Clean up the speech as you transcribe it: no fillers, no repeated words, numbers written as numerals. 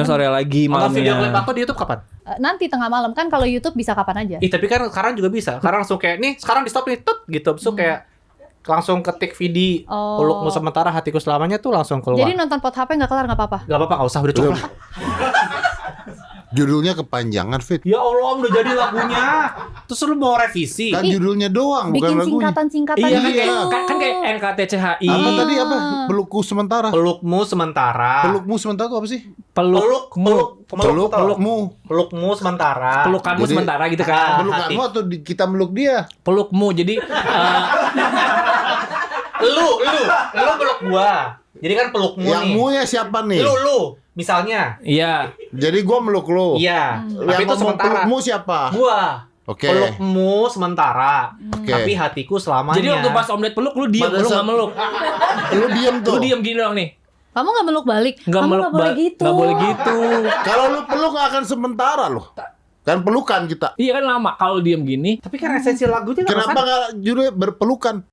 Sore lagi Kalau video klip malamnya. aku di YouTube kapan? Nanti tengah malam kan, kalau YouTube bisa kapan aja. Tapi kan sekarang juga bisa. Sekarang langsung kayak nih, sekarang di stop nih, tut gitu. Terus kayak langsung ketik video pelukmu sementara hatiku selamanya tuh langsung keluar. Jadi nonton pot HP nggak kelar nggak apa-apa. Gak apa-apa, gak usah, udah cukup. Judulnya kepanjangan, Fit. Ya Allah, udah jadi lagunya. Terus lu mau revisi? Kan judulnya doang, bukan Bikin lagunya. singkatan-singkatan Iya gitu. kan kayak NKTCHI. Apa tadi apa? Pelukku sementara. Pelukmu sementara. Pelukmu sementara itu apa sih? Pelukmu sementara. Pelukanmu Jadi- sementara gitu kan. Pelukanmu atau kita meluk dia? Pelukmu. Jadi Lu peluk gua. Jadi kan pelukmu Yang nih. mu ya siapa nih? Lu, misalnya. iya. Jadi gua meluk lu. Iya. Yang Tapi itu ngomong sementara. pelukmu siapa? Gua. Oke. Pelukmu sementara. Oke. Tapi hatiku selamanya. Jadi waktu pas Om Ded peluk lu diem, Pada lu saat- nggak meluk. Lu diem tuh. Lu diem gini doang nih. Kamu nggak meluk balik. Nggak Kamu meluk nggak boleh gitu. Nggak boleh gitu. Kalau lu peluk akan sementara loh. Kan pelukan kita. Iya kan lama kalau diem gini. Tapi kan esensi lagunya nggak Kenapa nggak judulnya berpelukan?